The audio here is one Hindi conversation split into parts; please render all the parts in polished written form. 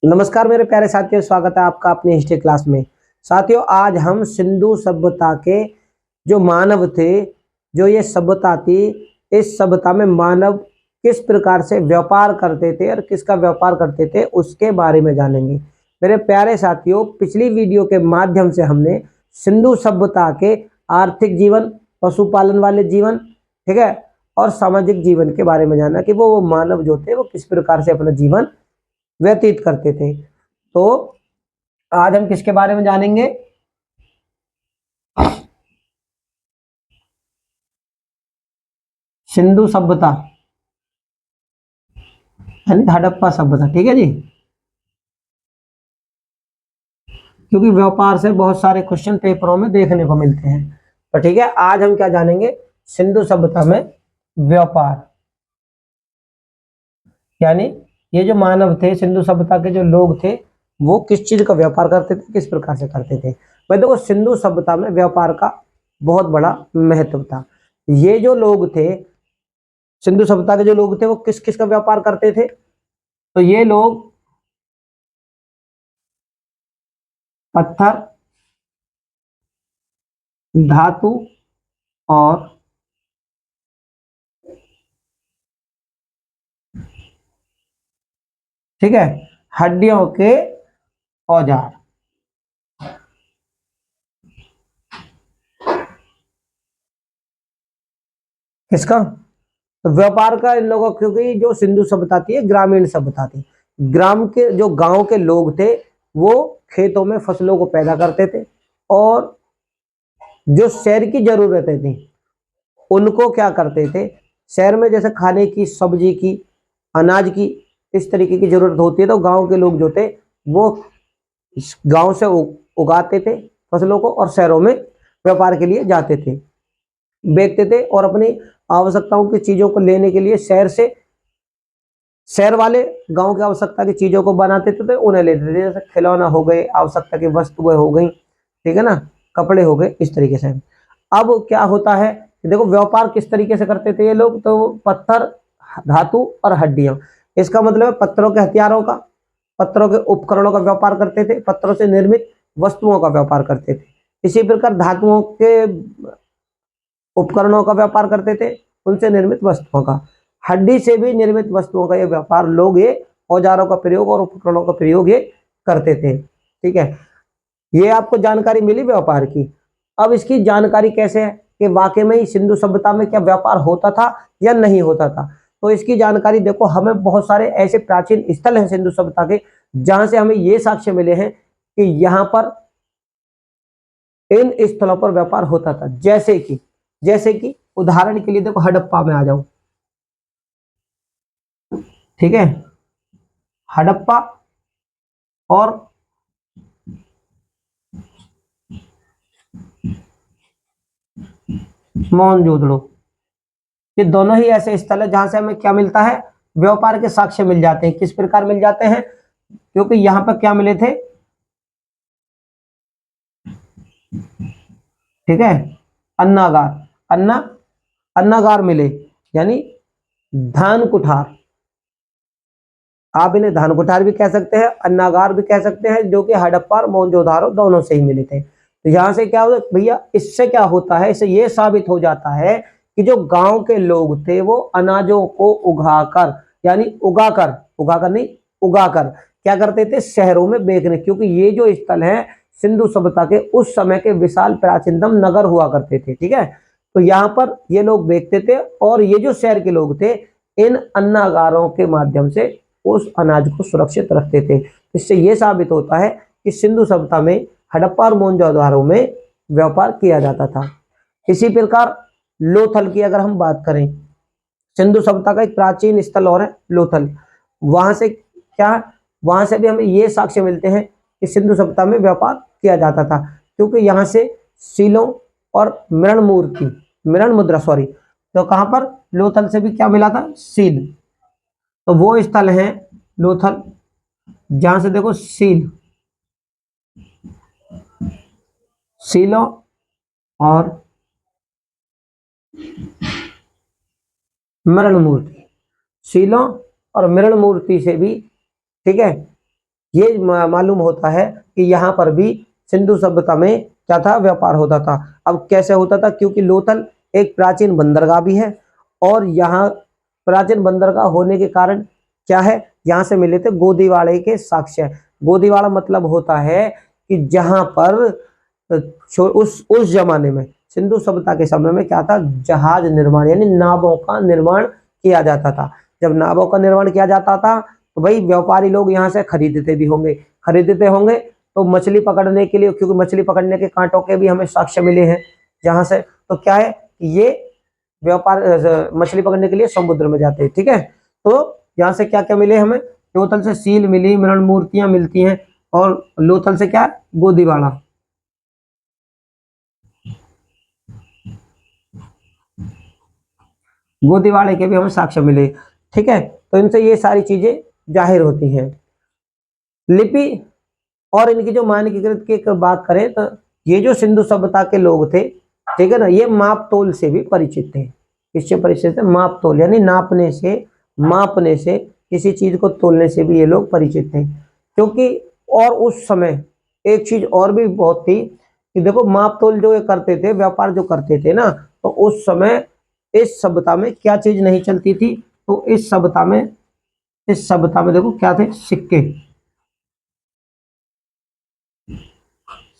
नमस्कार मेरे प्यारे साथियों, स्वागत है आपका अपनी हिस्ट्री क्लास में। साथियों, आज हम सिंधु सभ्यता के जो मानव थे, जो ये सभ्यता थी, इस सभ्यता में मानव किस प्रकार से व्यापार करते थे और किसका व्यापार करते थे उसके बारे में जानेंगे। मेरे प्यारे साथियों, पिछली वीडियो के माध्यम से हमने सिंधु सभ्यता के आर्थिक जीवन, पशुपालन वाले जीवन, ठीक है, और सामाजिक जीवन के बारे में जाना कि वो मानव जो थे वो किस प्रकार से अपना जीवन व्यतीत करते थे। तो आज हम किसके बारे में जानेंगे? सिंधु सभ्यता यानी हड़प्पा सभ्यता। ठीक है जी, क्योंकि व्यापार से बहुत सारे क्वेश्चन पेपरों में देखने को मिलते हैं। तो ठीक है, आज हम क्या जानेंगे? सिंधु सभ्यता में व्यापार, यानी ये जो मानव थे, सिंधु सभ्यता के जो लोग थे, वो किस चीज का व्यापार करते थे, किस प्रकार से करते थे। भाई देखो, सिंधु सभ्यता में व्यापार का बहुत बड़ा महत्व था। ये जो लोग थे, सिंधु सभ्यता के जो लोग थे, वो किस किस का व्यापार करते थे? तो ये लोग पत्थर, धातु और ठीक है, हड्डियों के औजार, किसका? तो व्यापार का इन लोगों, क्योंकि जो सिंधु सभ्यता थी ग्रामीण सभ्यता थी। ग्राम के जो गांव के लोग थे, वो खेतों में फसलों को पैदा करते थे, और जो शहर की जरूरतें थी उनको क्या करते थे, शहर में जैसे खाने की, सब्जी की, अनाज की, इस तरीके की जरूरत होती है, तो गांव के लोग जो थे वो गांव से उगाते थे फसलों को और शहरों में व्यापार के लिए जाते थे, बेचते थे, और अपनी आवश्यकताओं की चीजों को लेने के लिए शहर से, शहर वाले गांव की आवश्यकता की चीजों को बनाते थे तो उन्हें लेते थे, जैसे खिलौना हो गए, आवश्यकता की वस्तुएं हो गई, ठीक है ना, कपड़े हो गए, इस तरीके से। अब क्या होता है, देखो व्यापार किस तरीके से करते थे ये लोग, तो पत्थर, धातु और हड्डियां, इसका मतलब है पत्थरों के हथियारों का, पत्थरों के उपकरणों का व्यापार करते थे, पत्थरों से निर्मित वस्तुओं का व्यापार करते थे। इसी प्रकार धातुओं के उपकरणों का व्यापार करते थे, उनसे निर्मित वस्तुओं का, हड्डी से भी निर्मित वस्तुओं का ये व्यापार लोग, ये औजारों का प्रयोग और उपकरणों का प्रयोग ये करते थे। ठीक है, ये आपको जानकारी मिली व्यापार की। अब इसकी जानकारी कैसे है कि वाकई में ही सिंधु सभ्यता में क्या व्यापार होता था या नहीं होता था? तो इसकी जानकारी देखो, हमें बहुत सारे ऐसे प्राचीन स्थल हैं सिंधु सभ्यता के, जहां से हमें ये साक्ष्य मिले हैं कि यहां पर इन स्थलों पर व्यापार होता था। जैसे कि उदाहरण के लिए देखो, हड़प्पा में आ जाओ, ठीक है, हड़प्पा और मोहनजोदड़ो, ये दोनों ही ऐसे स्थल है जहां से हमें क्या मिलता है? व्यापार के साक्ष्य मिल जाते हैं। किस प्रकार मिल जाते हैं? क्योंकि यहां पर क्या मिले थे, ठीक है, अन्नागार, अन्ना अन्नागार मिले, यानी धान कुठार, आप इन्हें धान कुठार भी कह सकते हैं, अन्नागार भी कह सकते हैं, जो कि हड़प्पा और मोहनजोदारो दोनों से ही मिले थे। तो यहां से क्या होता है भैया, इससे क्या होता है, इससे यह साबित हो जाता है कि जो गांव के लोग थे वो अनाजों को उगाकर, यानी उगाकर नहीं, उगाकर क्या करते थे? शहरों में बेचने। क्योंकि ये जो स्थल है सिंधु सभ्यता के, उस समय के विशाल प्राचीनतम नगर हुआ करते थे, ठीक है। तो यहाँ पर ये लोग बेचते थे, और ये जो शहर के लोग थे, इन अन्नागारों के माध्यम से उस अनाज को सुरक्षित रखते थे। इससे यह साबित होता है कि सिंधु सभ्यता में, हड़प्पा और मोहनजोदड़ो में व्यापार किया जाता था। इसी प्रकार लोथल की अगर हम बात करें, सिंधु सभ्यता का एक प्राचीन स्थल और है लोथल। वहां से क्या, वहां से भी हमें ये साक्ष्य मिलते हैं कि सिंधु सभ्यता में व्यापार किया जाता था, क्योंकि यहाँ से सीलों और मृण मुद्रा, सॉरी, तो कहां पर? लोथल से भी क्या मिला था? सील। तो वो स्थल है लोथल, जहां से देखो सीलों और मरण मूर्ति, सीलों और मरण मूर्ति से भी, ठीक है, ये मालूम होता है कि यहाँ पर भी सिंधु सभ्यता में क्या था, व्यापार होता था। अब कैसे होता था, क्योंकि लोथल एक प्राचीन बंदरगाह भी है, और यहाँ प्राचीन बंदरगाह होने के कारण क्या है, यहाँ से मिले थे गोदीवाड़े के साक्ष्य। गोदीवाड़ा मतलब होता है कि जहां पर उस जमाने में सिंधु सभ्यता के समय में क्या था, जहाज निर्माण यानी नावों का निर्माण किया जाता था। जब नावों का निर्माण किया जाता था तो भाई व्यापारी लोग यहाँ से खरीदते होंगे तो मछली पकड़ने के लिए, क्योंकि मछली पकड़ने के कांटों के भी हमें साक्ष्य मिले हैं जहां से, तो क्या है, ये व्यापार मछली पकड़ने के लिए समुद्र में जाते हैं। ठीक है, तो यहाँ से क्या क्या मिले हमें, लोथल से सील मिली, मृण मूर्तियां मिलती हैं, और लोथल से क्या, गोदीवाड़ा। गोदीवाड़े के भी हमें साक्ष्य मिले। ठीक है, तो इनसे ये सारी चीजें जाहिर होती हैं। लिपि और इनकी जो मानकीकृत की बात करें तो ये जो सिंधु सभ्यता के लोग थे, ठीक है ना, ये माप तोल से भी परिचित थे। किससे परिचित थे, माप तोल यानी नापने से, मापने से, किसी चीज को तोलने से भी ये लोग परिचित थे। क्योंकि और उस समय एक चीज और भी बहुत थी कि देखो, माप तोल जो ये करते थे, व्यापार जो करते थे ना, तो उस समय इस सभ्यता में क्या चीज नहीं चलती थी, तो इस सभ्यता में देखो क्या थे, सिक्के।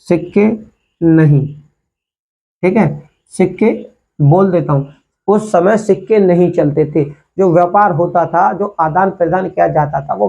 सिक्के नहीं, ठीक है, सिक्के बोल देता हूं, उस समय सिक्के नहीं चलते थे। जो व्यापार होता था, जो आदान प्रदान किया जाता था, वो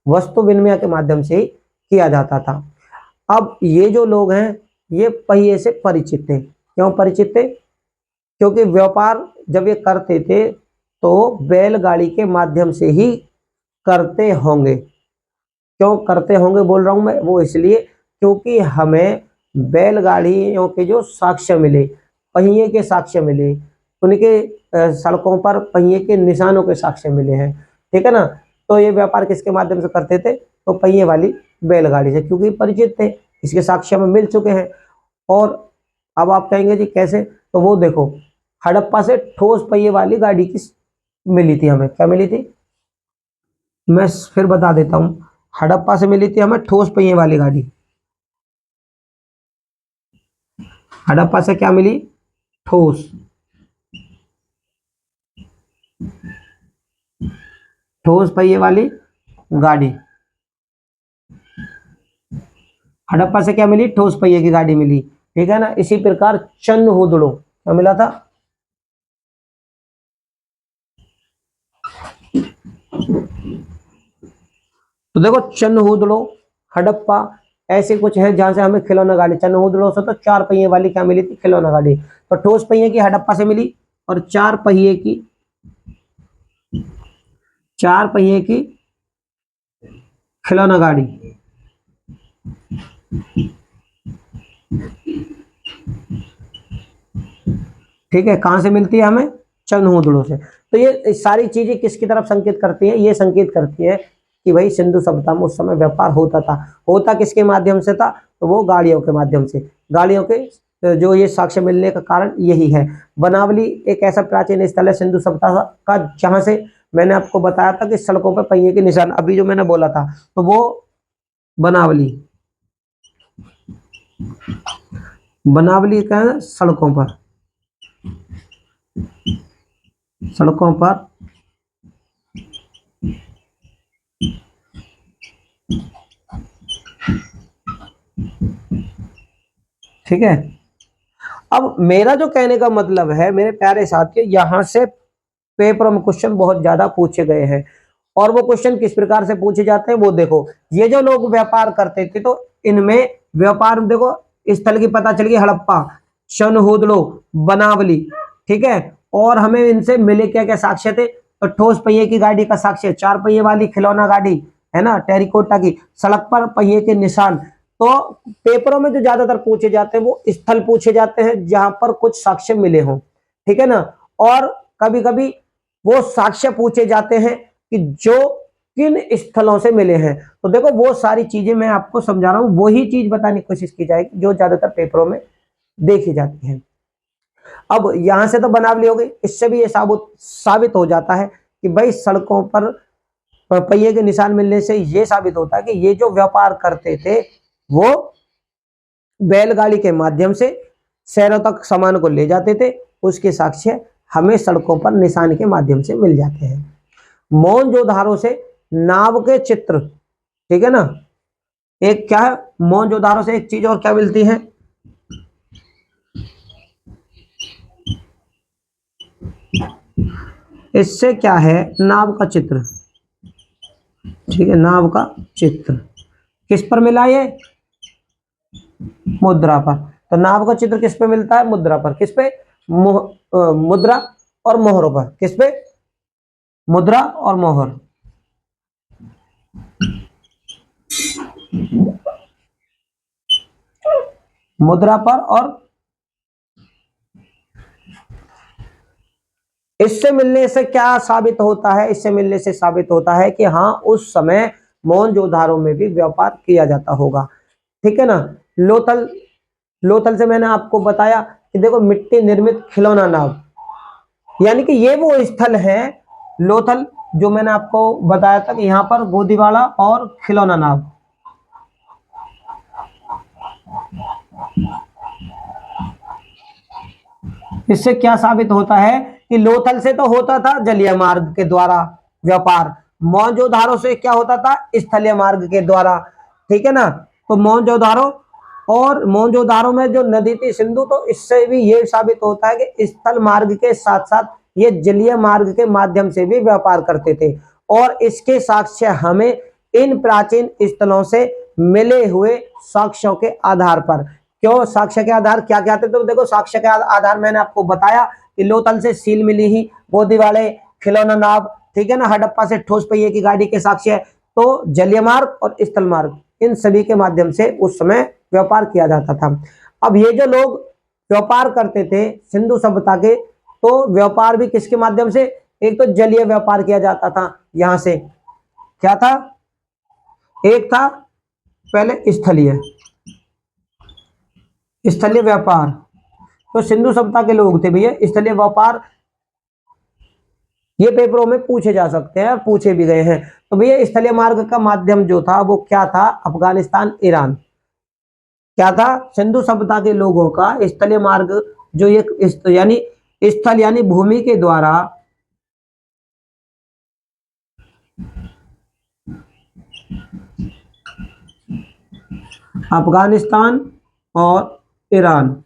वस्तु विनिमय के माध्यम से ही किया जाता था। अब ये जो लोग हैं, ये पहिए से परिचित थे। क्यों परिचित थे, क्योंकि व्यापार जब ये करते थे तो बैलगाड़ी के माध्यम से ही करते होंगे। क्यों करते होंगे बोल रहा हूं मैं, वो इसलिए क्योंकि हमें बैलगाड़ियों के जो साक्ष्य मिले, पहिए के साक्ष्य मिले, उनके सड़कों पर पहिए के निशानों के साक्ष्य मिले हैं। ठीक है ना, तो ये व्यापार किसके माध्यम से करते थे, तो पहिए वाली बैलगाड़ी से, क्योंकि परिचित थे, इसके साक्ष्य में मिल चुके हैं। और अब आप कहेंगे जी कैसे, तो वो देखो, हड़प्पा से ठोस पहिए वाली गाड़ी की मिली थी हमें, क्या मिली थी, मैं फिर बता देता हूं। हड़प्पा से मिली थी हमें ठोस पहिए वाली गाड़ी। हड़प्पा से क्या मिली, ठोस, ठोस पहिए वाली गाड़ी। हड़प्पा से क्या मिली, ठोस पहिए की गाड़ी मिली। ठीक है ना, इसी प्रकार चन्न हुदड़ो क्या मिला था, तो देखो चन्न हुदड़ो, हड़प्पा, ऐसे कुछ है जहां से हमें खिलौना गाड़ी, चन्न हुदड़ो से तो चार पहिए वाली क्या मिली थी, खिलौना गाड़ी। तो ठोस पहिए की हड़प्पा से मिली, और चार पहिए की खिलौना गाड़ी। ठीक है, कहां से मिलती है हमें, चंदहुदड़ों से। तो ये सारी चीजें किसकी तरफ संकेत करती हैं, ये संकेत करती है कि भाई सिंधु सभ्यता में उस समय व्यापार होता था। होता किसके माध्यम से था, तो वो गाड़ियों के माध्यम से। गाड़ियों के जो ये साक्ष्य मिलने का कारण यही है। बनावली एक ऐसा प्राचीन स्थल है सिंधु सभ्यता का, जहां से मैंने आपको बताया था कि सड़कों पर पहिए के निशान, अभी जो मैंने बोला था, तो वो बनावली, बनावली का है, सड़कों पर ठीक है। अब मेरा जो कहने का मतलब है मेरे प्यारे साथियों, यहां से पेपर में क्वेश्चन बहुत ज्यादा पूछे गए हैं, और वो क्वेश्चन किस प्रकार से पूछे जाते हैं वो देखो। ये जो लोग व्यापार करते थे, तो इनमें व्यापार देखो, स्थल की पता चल गई, हड़प्पा, चनहुदड़ो, बनावली। ठीक है, और हमें इनसे मिले क्या क्या साक्ष्य थे, तो ठोस पहिए की गाड़ी का साक्ष्य, चार पहिए वाली खिलौना गाड़ी है ना, टेरिकोटा की, सड़क पर पहिए के निशान। तो पेपरों में जो ज्यादातर पूछे जाते हैं वो स्थल पूछे जाते हैं जहां पर कुछ साक्ष्य मिले हों। ठीक है ना, और कभी कभी वो साक्ष्य पूछे जाते हैं कि जो किन स्थलों से मिले हैं। तो देखो, वो सारी चीजें मैं आपको समझा रहा हूं, वही चीज बताने की कोशिश की जाएगी जो ज्यादातर पेपरों में देखी जाती है। अब यहां से तो बनावली हो गई, इससे भी ये साबित हो जाता है कि भाई सड़कों पर पहिए के निशान मिलने से ये साबित होता है कि ये जो व्यापार करते थे वो बैलगाड़ी के माध्यम से शहरों तक सामान को ले जाते थे। उसके साक्ष्य हमें सड़कों पर निशान के माध्यम से मिल जाते हैं। मोहनजोदाड़ो से नाव के चित्र, ठीक है ना। एक क्या है, मोहनजोदाड़ो से एक चीज और क्या मिलती है, इससे क्या है, नाव का चित्र, ठीक है, नाव का चित्र किस पर मिला, ये मुद्रा पर। तो नाव का चित्र किस पे मिलता है, मुद्रा पर। किस पे, मुद्रा और मोहरों पर। किस पे, मुद्रा और मोहर। मुद्रा पर। और इससे मिलने से क्या साबित होता है, इससे मिलने से साबित होता है कि हाँ उस समय मोहनजोदाड़ो में भी व्यापार किया जाता होगा, ठीक है ना। लोथल, लोथल से मैंने आपको बताया कि देखो मिट्टी निर्मित खिलौना नाव, यानी कि ये वो स्थल है लोथल जो मैंने आपको बताया था कि यहाँ पर गोदीवाला और खिलौना नाव। इससे क्या साबित होता है कि लोथल से तो होता था जलीय मार्ग के द्वारा व्यापार, मोहनजोदाड़ो से क्या होता था, स्थलीय मार्ग के द्वारा, ठीक है ना। तो मोहनजोदाड़ो और मोहनजोदाड़ो में जो नदी थी सिंधु, तो इससे भी ये साबित होता है कि स्थल मार्ग के साथ साथ ये जलीय मार्ग के माध्यम से भी व्यापार करते थे। और इसके साक्ष्य हमें इन प्राचीन स्थलों से मिले हुए साक्ष्यों के आधार पर, क्यों साक्ष्य के आधार क्या क्या थे, तो देखो साक्ष्य के आधार मैंने आपको बताया कि लोथल से सील मिली ही, गोदीवाले, खिलौना नाव, ठीक है ना, हड़प्पा से ठोस पहिए की गाड़ी के साक्ष्य। तो जलीय मार्ग और स्थल मार्ग, इन सभी के माध्यम से उस समय व्यापार किया जाता था। अब ये जो लोग व्यापार करते थे सिंधु सभ्यता के, तो व्यापार भी किसके माध्यम से, एक तो जलीय व्यापार किया जाता था, यहां से क्या था, एक था पहले स्थलीय, स्थलीय व्यापार। तो सिंधु सभ्यता के लोग थे भैया स्थलीय व्यापार, ये पेपरों में पूछे जा सकते हैं और पूछे भी गए हैं। तो भैया स्थलीय मार्ग का माध्यम जो था वो क्या था, अफगानिस्तान, ईरान। क्या था, सिंधु सभ्यता के लोगों का स्थलीय मार्ग जो एक यानी स्थल यानी भूमि के द्वारा अफगानिस्तान और ईरान,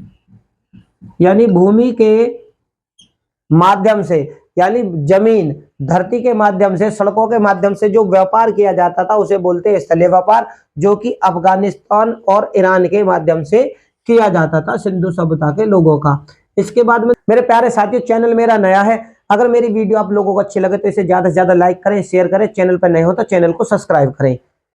यानी भूमि के माध्यम से, यानी जमीन धरती के माध्यम से, सड़कों के माध्यम से जो व्यापार किया जाता था उसे बोलते हैं स्थलीय व्यापार, जो कि अफगानिस्तान और ईरान के माध्यम से किया जाता था सिंधु सभ्यता के लोगों का। इसके बाद में मेरे प्यारे साथियों, चैनल मेरा नया है, अगर मेरी वीडियो आप लोगों को अच्छी लगे तो इसे ज्यादा से ज्यादा लाइक करें, शेयर करें, चैनल पर नए हो तो चैनल को सब्सक्राइब करें।